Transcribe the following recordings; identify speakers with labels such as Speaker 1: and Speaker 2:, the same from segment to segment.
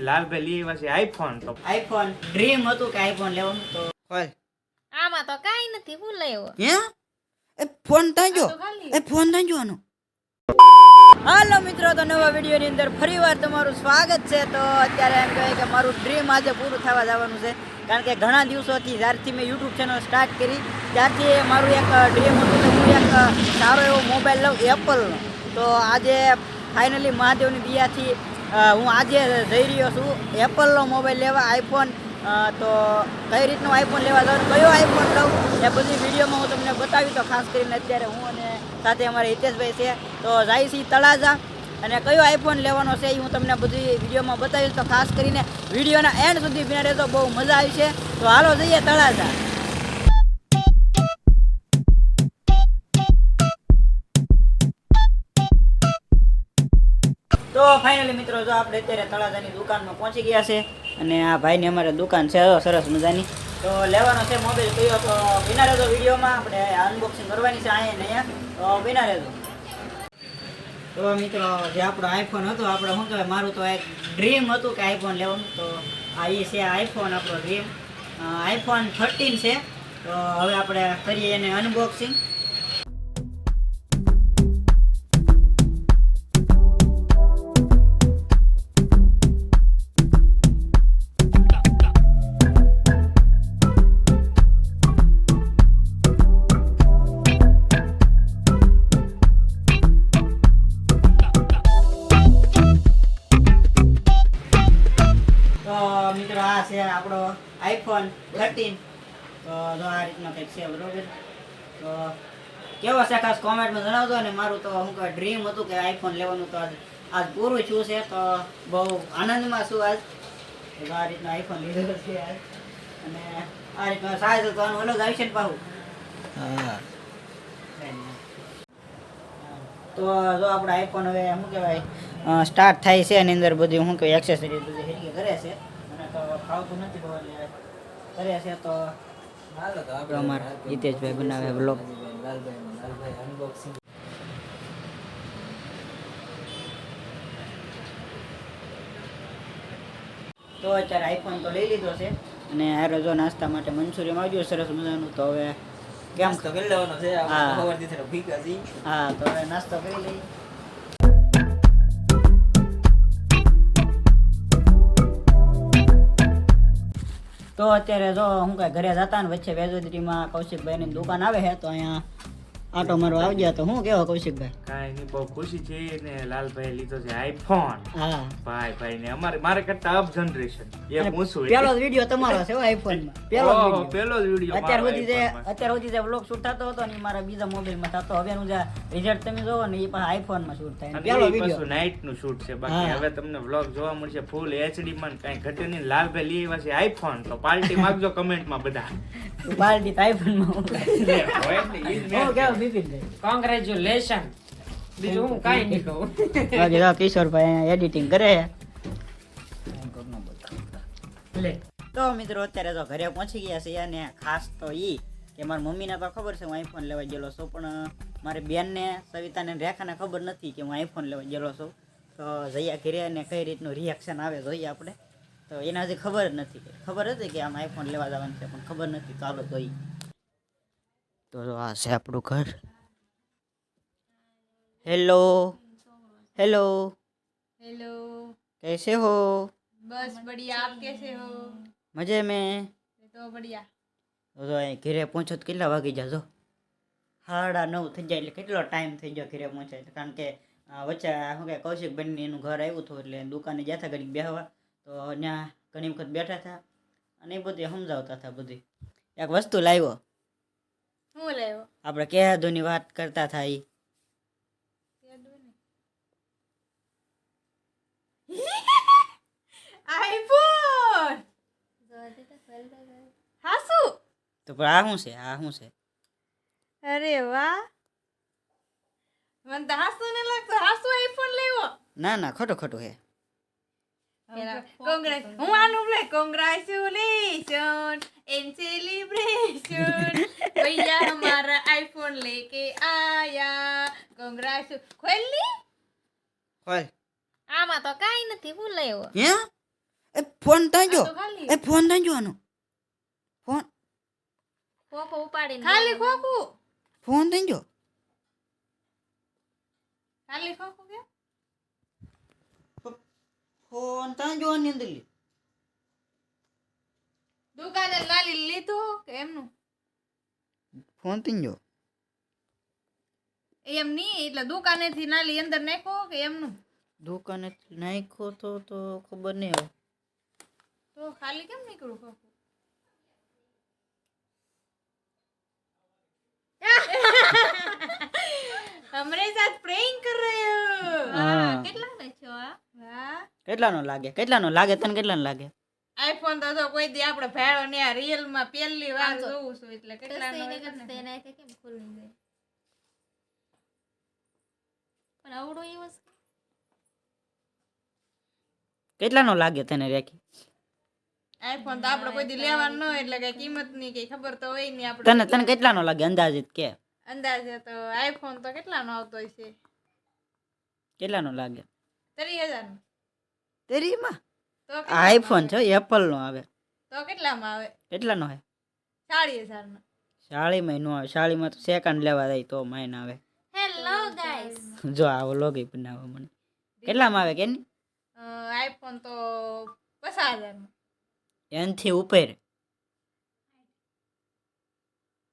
Speaker 1: લાલભાઈ લઈ આવ્યા છે આઈફોન. તો
Speaker 2: આઈફોન ડ્રીમ હતું કે આઈફોન લેવાનું તો હોય.
Speaker 3: આમાં તો કાઈ નથી, હું લેવો
Speaker 2: હે એ ફોન તાંજો આનો. હાલો મિત્રો, તો નવા વિડીયોની અંદર ફરીવાર તમારું સ્વાગત છે. તો અત્યારે એમ કહે કે મારું ડ્રીમ આજે પૂરું થવા જવાનું છે, કારણ કે ઘણા દિવસોથી જ્યારથી મેં યુટ્યુબ ચેનલ સ્ટાર્ટ કરી ત્યારથી મારું એક ડ્રીમ હતું કે હું એક સારો એવો મોબાઈલ લઉં એપલનો. તો આજે ફાઇનલી મહાદેવની દયાથી હું આજે જઈ રહ્યો છું એપલનો મોબાઈલ લેવા, આઈફોન. તો કઈ રીતનો આઈફોન લેવા જાઉં, કયો આઈફોન લઉં એ બધી વિડીયોમાં હું તમને બતાવી. તો ખાસ કરીને અત્યારે હું અને સાથે અમારા હિતેશભાઈ છે, તો જાય છે તળાજા, અને કયો આઈફોન લેવાનો છે એ હું તમને બધી વિડીયોમાં બતાવીશ. તો ખાસ કરીને વિડીયોના એન્ડ સુધી બિના રહેતો, બહુ મજા આવી છે. તો હાલો જઈએ તળાજા. તો ફાઇનલી મિત્રો, જો આપણે અત્યારે તળાજાની દુકાનમાં પહોંચી ગયા છે, અને આ ભાઈની અમારે દુકાન છે સરસ મજાની. તો લેવાનો છે મોબાઈલ કયો, તો બિના રહેજો વિડીયોમાં. આપણે અનબોક્સિંગ કરવાની છે અહીંયા, તો બિના રહેજો. તો મિત્રો, જે આપણો આઈફોન હતો, આપણે શું કહેવાય, મારું તો એક ડ્રીમ હતું કે આઈફોન લેવાનું. તો આ એ છે આઈફોન, આપણો ડ્રીમ આઈફોન 13 છે. તો હવે આપણે કરીએ એને અનબોક્સિંગ. મિત્રો, આ છે આપણો આઈફોન 13. તો જો આ રીતનો કંઈક છે, બરોબર. તો કેવો છે ખાસ કોમેન્ટમાં જણાવજો. અને મારું તો શું કહે ડ્રીમ હતું કે આઈફોન લેવાનું, તો આજ પૂરું થયું છે. તો બહુ આનંદમાં છું આજ. તો આ રીતનો આઈફોન લીધેલો છે આજ, અને આ રીતનો સાઈઝ તો આનું અલગ આવી છે ને પાછું. હા, તો જો આપણો આઈફોન હવે શું કહેવાય સ્ટાર્ટ થાય છે. એની અંદર બધી શું કહેવાય એક્સેસરીઝ બધી હેરી કરે છે, અને તો ખાવતું નથી બહુ એટલે કરે છે. તો હાલો, તો આપણે અમારા હિતેશભાઈ બનાવે બ્લોગ. લાલભાઈ અનબોક્સિંગ. તો અત્યારે આઈફોન તો લઈ લીધો છે, અને હારે જો નાસ્તા માટે મંચુરિયન આવ્યું સરસ મજાનું. તો હવે કેમ તો કરી લેવાનો છે. હા, તો હવે નાસ્તો કરી લઈએ. તો અત્યારે જો હું કઈ ઘરે જતા ને વચ્ચે વેજોદરીમાં કૌશિકભાઈની દુકાન આવે છે, તો અહીંયા આટો મારો આવી ગયા. તો હું કેવો કૌશિકભાઈ?
Speaker 1: કાંઈ નહીં, બહુ ખુશી છે ને. લાલભાઈ લીધો છે આઈફોન.
Speaker 2: હા
Speaker 1: ભાઈ ને મારે કરતા અપ જનરેશન એક ઊંચું.
Speaker 2: પેલો વિડિયો તમારો છે આઈફોન માં, પેલો
Speaker 1: જ વિડિયો.
Speaker 2: અત્યાર સુધી જે વ્લોગ શૂટ થતો હતો ને મારા બીજા મોબાઈલ માં થતો. હવે નું જે રિઝલ્ટ તમે જોવો ને એ પાછા આઈફોન માં શૂટ થાય. પેલો વિડિયો
Speaker 1: નાઈટ નું શૂટ છે. બાકી હવે તમને વ્લોગ જોવા મળશે ફૂલ એચડી માં. કાંઈ ઘટે નહીં. લાલભાઈ લઈ આવ્યા છે આઈફોન. તો પાર્ટી માંગજો કમેન્ટ માં બધા.
Speaker 2: પાર્ટી આઈફોન માં
Speaker 4: કોંગ્રેચ્યુલેશન. બીજું હું કાઈ નહીં કહું.
Speaker 2: બાકી તો કિશોરભાઈ એડિટિંગ કરે. તો મિત્રો, અત્યારે તો ઘરે પહોંચી ગયા છે, અને ખાસ તો ઈ કે મારી મમ્મીને તો ખબર છે હું આઈફોન લેવા ગયેલો છું, પણ મારી બેનને સવિતાને રેખાને ખબર નથી કે હું આઈફોન લેવા ગયેલો છું. તો જયા ઘરે અને કઈ રીતનું રિએક્શન આવે જોઈએ આપણે. તો એને હજી ખબર જ નથી. ખબર હતી કે આમ આઈફોન લેવા જવાનું છે, પણ ખબર નથી. ચાલો જોઈએ. તો આ છે આપણું ઘર. हेलो हेलो
Speaker 3: हेलो,
Speaker 2: कैसे हो?
Speaker 3: बस बढ़िया, आप कैसे हो?
Speaker 2: मजे में.
Speaker 3: तो बढ़िया.
Speaker 2: તો અહીં ઘરે પહોંચો તો કેટલા વાગી જજો? 9:30 થઈ જાય. એટલે કેટલો ટાઈમ થઈ ગયો ઘરે પહોંચાય? કારણ કે વચ્ચે શું કહે કૌશિકભાઈ એનું ઘર આવ્યું હતું, એટલે દુકાને ગયા હતા ઘડીક બેહવા. તો ત્યાં ઘણી વખત બેઠા હતા, અને એ બધું સમજાવતા હતા. બધી એક વસ્તુ લાવ્યો.
Speaker 3: હું લેવો?
Speaker 2: આપણે કેહાદુની વાત કરતા હતા એ.
Speaker 3: આઈફોન. હાસુ?
Speaker 2: તો પણ આ શું છે? આ શું છે?
Speaker 3: અરે વાહ, મને તો હાસુ ને લાગતો. હાસુ આઈફોન લેવો?
Speaker 2: ના ના, ખોટું ખોટું છે.
Speaker 3: કોંગ્રેસ. હું આનું લે કોંગ્રેચ્યુલેશન એન્ડ सेलिब्रेशन भैया हमारा आईफोन लेके आया કોંગ્રેચ્યુલેશન. ખોલ ની.
Speaker 2: ખોલ.
Speaker 3: આમાં તો કાઈ નથી, હું લેવો?
Speaker 2: હે ફોન ત્યાં જો
Speaker 3: તો ખાલી
Speaker 2: એ ફોન ત્યાં જો આનો ફોન
Speaker 5: ખોખો ઉપાડીને
Speaker 3: ખાલી ખોખું
Speaker 2: ફોન ત્યાં જો
Speaker 3: ખાલી ખોખું કે
Speaker 2: ફોન ત્યાં જો આની અંદર લે.
Speaker 3: દુકાને લાલી લીધું કે એમનું
Speaker 2: ફોન ત્યાં જો
Speaker 3: એમ નહીં એટલે દુકાનેથી નાલી અંદર નાખ્યો કે એમનું
Speaker 2: દુકાને નાખ્યો તો ખબર નહીં હવે.
Speaker 3: તો ખાલી કેમ નીકળું ખોખું हमरे साथ प्रैंक कर रहे हो
Speaker 2: હા.
Speaker 5: કેટલા નાખ્યો આ
Speaker 3: વાહ
Speaker 2: કેટલાનો લાગે તને કેટલાનો લાગે
Speaker 3: આઈફોન તો જો કોઈ દી આપણે ભાડો ને આ રિયલ માં પહેલી વાર જોઉં છું એટલે કેટલા
Speaker 5: કસ્તે ને કસ્તે નાખે કેમ ખુલી જાય પણ આવડો એવો છે
Speaker 2: કેટલાનો લાગે તને રેખી
Speaker 3: આઈફોન તો આપણે કોઈ દી લેવાનું ન હોય એટલે કઈ કિંમત ની કઈ ખબર તો હોય નહીં આપણે
Speaker 2: તને કેટલાનો લાગે અંદાજિત કે
Speaker 3: અંદાજે તો આઈફોન તો કેટલાનો આવતો હશે
Speaker 2: કેટલાનો લાગે
Speaker 3: 30,000 નો
Speaker 2: તેરીમાં
Speaker 3: તો
Speaker 2: આઈફોન છે એપલ નો આવે
Speaker 3: તો કેટલામાં આવે
Speaker 2: કેટલાનો હે
Speaker 3: 40,000 નો
Speaker 2: શાળીમાં નો આવે શાળીમાં તો સેકન્ડ લેવા જાય તો માઇન આવે
Speaker 5: હેલો ગાઈસ
Speaker 2: જો આવો લોગી બનાવો મને કેટલામાં આવે કે ની
Speaker 3: આઈફોન તો 50,000 નો
Speaker 2: એનથી ઉપર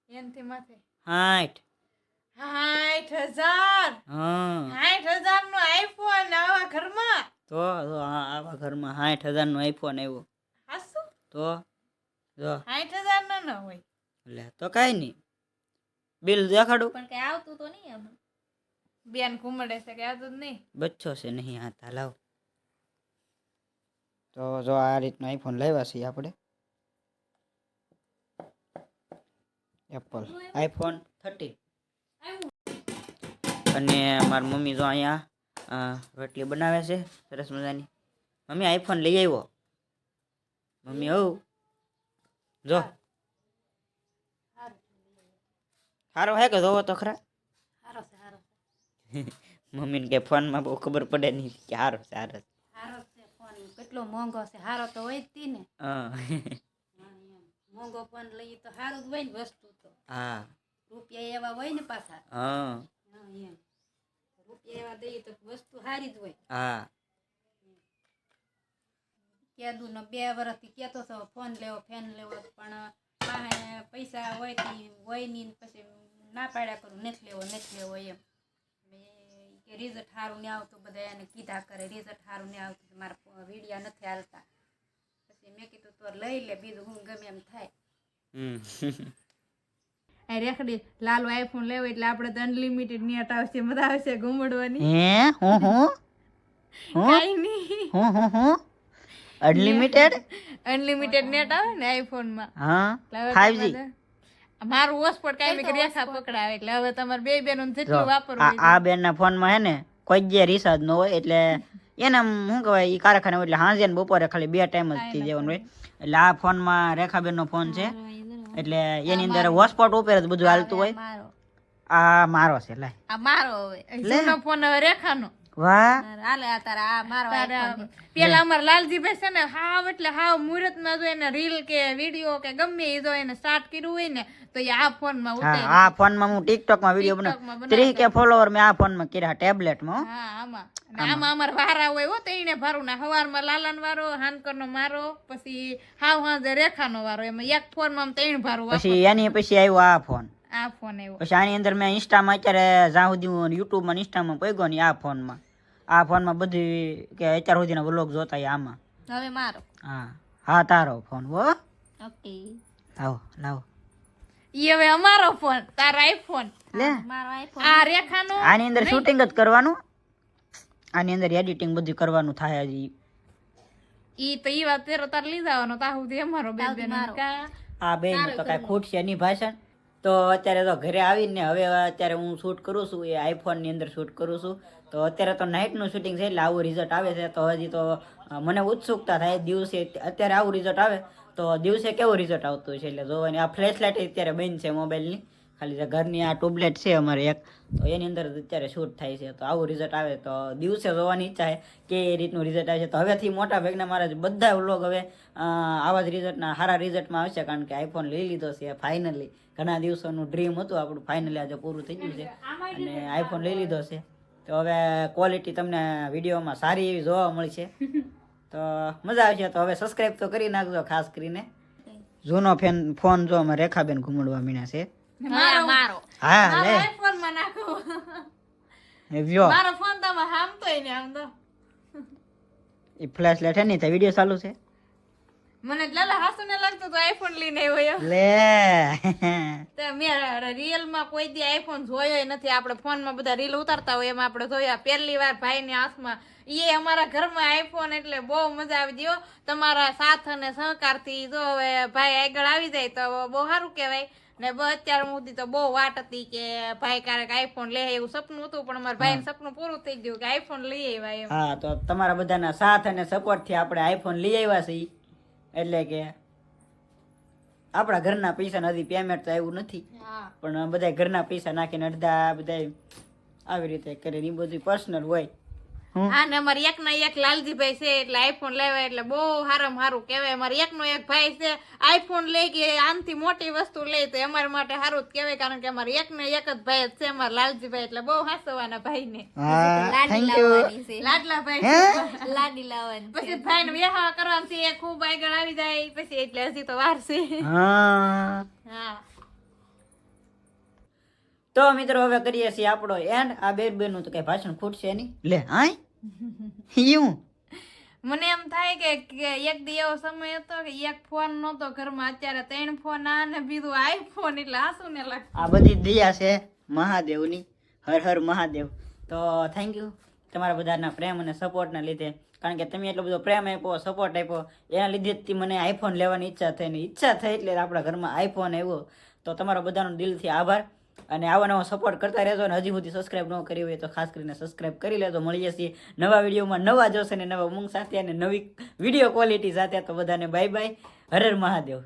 Speaker 3: એનથી માથે
Speaker 2: 60
Speaker 3: 60,000
Speaker 2: હા
Speaker 3: 60,000 નો આઈફોન આવા ઘરમાં
Speaker 2: તો આવા ઘરમાં 60,000 નો આઈફોન આવ્યો
Speaker 3: હાસુ
Speaker 2: તો જો
Speaker 3: 60,000 નો ન હોય
Speaker 2: લે તો કાઈ નહીં બિલ દેખાડું
Speaker 5: પણ કઈ આવતું તો નહીં આમાં
Speaker 3: બેન ઘુમડે છે કે આવતું જ નહીં
Speaker 2: બચ્ચો છે નહીં આતા લાવ તો જો આ રીતનો આઈફોન લાવ્યા છીએ આપણે એપલ આઈફોન 13 અને મારી મમ્મી જો અહીંયા રોટલી બનાવે છે સરસ મજાની મમ્મી આઈફોન લઈ આવ્યો મમ્મી હો જો સારો હે કે જોવો તો ખરા
Speaker 5: હારો છે હારો
Speaker 2: મમ્મીને કે ફોનમાં બહુ ખબર પડે નહીં કે સારો છે સારો છે
Speaker 5: હારો છે ફોન કેટલો મોંઘો છે હારો તો હોય જ તી ને
Speaker 2: હા
Speaker 5: મોંઘો ફોન લઈએ તો સારું જ હોય ને વસ્તુ તો
Speaker 2: હા
Speaker 5: રૂપિયા એવા હોય ને પાછા
Speaker 2: હા
Speaker 5: એમ રૂપિયા એવા દઈએ તો વસ્તુ સારી જ હોય
Speaker 2: હા
Speaker 5: કેદું ને 2 વર્ષથી કહેતો હતો ફોન લેવો ફેન લેવો પણ પાસે પૈસા હોય નહીં પછી ના પાડ્યા કરું નથી લેવો એમ કે રિઝલ્ટ સારું નહીં આવતું બધા એને કીધા કરે રિઝલ્ટ સારું નહીં આવતું મારા વિડીયા નથી હાલતા પછી મેં કીધું તો લઈ લે બીજું હું ગમે એમ થાય
Speaker 3: આ રેખડી લાલો આઈફોન લેવો એટલે આપણે તો અનલિમિટેડ નેટ આવશે મજા આવશે ઘુમડવાની
Speaker 2: હે હું
Speaker 3: કાઈ નહીં
Speaker 2: અનલિમિટેડ
Speaker 3: અનલિમિટેડ નેટ આવે ને આઈફોન માં
Speaker 2: હા
Speaker 3: એટલે હવે
Speaker 2: 5G
Speaker 3: મારું હોસ્પોટ કાઈ મેં રેખા પકડાવે એટલે હવે તમારે બે બેનો જેટલું વાપરવું
Speaker 2: આ બેન ના ફોન માં હે ને કોઈ જે રિચાર્જ ન હોય એટલે એને શું કહેવાય ઈ કારખાને હોય એટલે સાંજે ને બપોરે ખાલી 2 ટાઈમ જ થઈ જવાનું હોય એટલે આ ફોન માં રેખાબેન નો ફોન છે એટલે એની અંદર હોસ્પોટ ઉપર જ બધું હાલતું હોય
Speaker 5: મારો
Speaker 2: આ મારો છે લાય
Speaker 3: આ મારો હવે જૂનો ફોન હવે રેખાનો
Speaker 2: વાહ
Speaker 5: હાલે આ તારા આ મારો iPhone છે.
Speaker 3: પેલા અમારા લાલજીભાઈ છે ને હાવ એટલે હાવ મુહૂર્ત માં જો એને રીલ કે વિડીયો કે ગમે એ જો એને સ્ટાર્ટ કર્યું હોય ને તો એ આ ફોન માં
Speaker 2: હા
Speaker 3: ઉતારી
Speaker 2: આ ફોન માં હું ટિકટોક માં વિડિયો બનાવું 3K ફોલોવર મેં આ ફોન માં કર્યા ટેબ્લેટ માં હો.
Speaker 3: હા આમાં અને આમાં અમાર વારા હોય હો તો એને ભરું ના હવારમાં લાલાનો વારો હાનકર નો મારો પછી હાવ હાંજે રેખાનો વારો એમાં એક ફોન માં 3 ભારું
Speaker 2: પછી એની પછી આવ્યો આ ફોન
Speaker 3: આ ફોન આવ્યો
Speaker 2: પછી આની અંદર મેં ઇન્સ્ટામાં અત્યારે જ્યાં સુધી હું યુટ્યુબમાં ઇન્સ્ટામાં પગ્યો ને આ ફોનમાં બધી કે અત્યાર સુધીના વ્લોગ જોતા હોય આમાં
Speaker 5: હવે મારો
Speaker 2: હા તારો ફોન હો
Speaker 5: ઓકે
Speaker 2: લાવો
Speaker 3: ઈ હવે અમારો ફોન તારો આઈફોન
Speaker 2: લે
Speaker 5: મારો iPhone
Speaker 3: આ રેખાનો
Speaker 2: આની અંદર શૂટિંગ જ કરવાનું આની અંદર એડિટિંગ બધું કરવાનું થાય હજી
Speaker 3: ઈ તો ઈ વાત તેરો તાર લીધાવાનો તા સુધી અમારો બે બેન કા
Speaker 2: આ બેન તો કઈ ખૂટ છે એની ભાષણ તો અત્યારે તો ઘરે આવીને હવે અત્યારે હું શૂટ કરું છું એ આઈફોન ની અંદર શૂટ કરું છું તો અત્યારે તો નાઇટ નું શૂટિંગ છે એટલે આવું રિઝલ્ટ આવે છે તો હજી તો મને ઉત્સુકતા થાય દિવસે અત્યારે આવું રિઝલ્ટ આવે તો દિવસે કેવું રિઝલ્ટ આવતું છે એટલે જોવાની આ ફ્લેશ લાઇટ અત્યારે બંધ છે મોબાઈલની ખાલી જે ઘરની આ ટ્યુબલાઇટ છે અમારે એક, તો એની અંદર જ અત્યારે શૂટ થાય છે. તો આવું રિઝલ્ટ આવે તો દિવસે જોવાની ઈચ્છા છે કે એ રીતનું રિઝલ્ટ આવે છે. તો હવેથી મોટા ભાગના મારા જે બધા વ્લોગ હવે આવા જ રિઝલ્ટના સારા રિઝલ્ટમાં આવશે, કારણ કે આઈફોન લઈ લીધો છે ફાઇનલી. ઘણા દિવસોનું ડ્રીમ હતું આપણું, ફાઇનલી આજે પૂરું થઈ ગયું છે અને આઈફોન લઈ લીધો છે. તો હવે ક્વોલિટી તમને વિડીયોમાં સારી એવી જોવા મળશે, તો મજા આવશે. તો હવે સબસ્ક્રાઈબ તો કરી નાખજો ખાસ કરીને. જૂનો ફોન જો અમારે રેખાબેન ઘુમડવા મીના છે.
Speaker 3: મારો
Speaker 2: હા લે
Speaker 3: આઈફોન માં નાખો.
Speaker 2: વ્યો
Speaker 3: મારો ફોન તો હામતોય ને આમ તો
Speaker 2: એ ફ્લેશ લાઈટ હે ને તો વિડિયો ચાલુ છે
Speaker 3: મને લાલા હાસુ ને લાગતો તો આઈફોન લઈને આવ્યો
Speaker 2: લે.
Speaker 3: તો મેં રિયલ માં કોઈ દી આઈફોન જોયો નથી. આપણે ફોન માં બધા રીલ ઉતારતા હોય એમાં આપણે જોયા પહેલી વાર ભાઈ ની હાથમાં. એ અમારા ઘરમાં આઈફોન એટલે બહુ મજા આવી ગયો. તમારા સાથ અને સહકાર થી જો હવે ભાઈ આગળ આવી જાય તો બહુ સારું કહેવાય. ને અત્યાર સુધી તો બહુ વાટ હતી કે ભાઈ ક્યારેક આઈફોન લે એવું સપનું હતું, પણ અમારા ભાઈ સપનું પૂરું થઈ ગયું કે આઈફોન લઈ આવ્યા એમ.
Speaker 2: હા, તો તમારા બધાના સાથ અને સપોર્ટ થી આપણે આઈફોન લઈ આવ્યા છીએ. એટલે કે આપણા ઘરના પૈસા હજી પેમેન્ટ તો આવ્યું નથી, પણ બધા ઘરના પૈસા નાખીને અડધા બધા આવી રીતે કરીને એ બધું પર્સનલ હોય.
Speaker 3: હા, ને અમારે એક ના એક લાલજીભાઈ છે એટલે આઈફોન લેવાય એટલે બહુ સારામાં સારું કહેવાય. અમારે એક નો એક ભાઈ છે આઈફોન લે કે આનથી મોટી વસ્તુ લે તો અમારા માટે સારું જ કહેવાય, કારણ કે અમારે એક ને એક જ ભાઈ જ છે અમારા લાલજીભાઈ, એટલે બહુ હાસવાના ભાઈ ને.
Speaker 2: Thank you.
Speaker 3: લાડલા ભાઈ લાડી લાવવાની પછી ભાઈ ને વિવાહ કરવાનું છે, એ ખૂબ આગળ આવી જાય પછી, એટલે હજી તો વાર છે. હા,
Speaker 2: તો મિત્રો હવે કરીએ છીએ આપણો એન્ડ. આ બે બેનું તો કઈ ભાષણ ખૂટશે નહીં. લે હાય યું
Speaker 3: મને એમ થાય કે એક દી એવો સમય હતો કે એક ફોન નતો ઘરમાં, અત્યારે 3 ફોન આ ને બીજું આઈફોન, એટલે આસુ ને લાગે.
Speaker 2: આ બધી દયા છે મહાદેવની. હર હર મહાદેવ. તો થેન્ક યુ તમારા બધાના પ્રેમ અને સપોર્ટના લીધે, કારણ કે તમે એટલો બધો પ્રેમ આપ્યો, સપોર્ટ આપ્યો, એના લીધે જ મને આઈફોન લેવાની ઈચ્છા થઈ ને ઈચ્છા થઈ એટલે આપણા ઘરમાં આઈફોન આવ્યો. તો તમારો બધાનો દિલથી આભાર અને આવો નવો સપોર્ટ કરતા રહેજો. અને હજી સુધી સબસ્ક્રાઈબ ન કરી હોય તો ખાસ કરીને સબસ્ક્રાઈબ કરી લેજો. મળીએ છીએ નવા વિડીયોમાં નવા જોશે ને નવા મૂંગ સાથે અને નવી વિડીયો ક્વોલિટી સાથે. તો બધાને બાય બાય. હર હર મહાદેવ.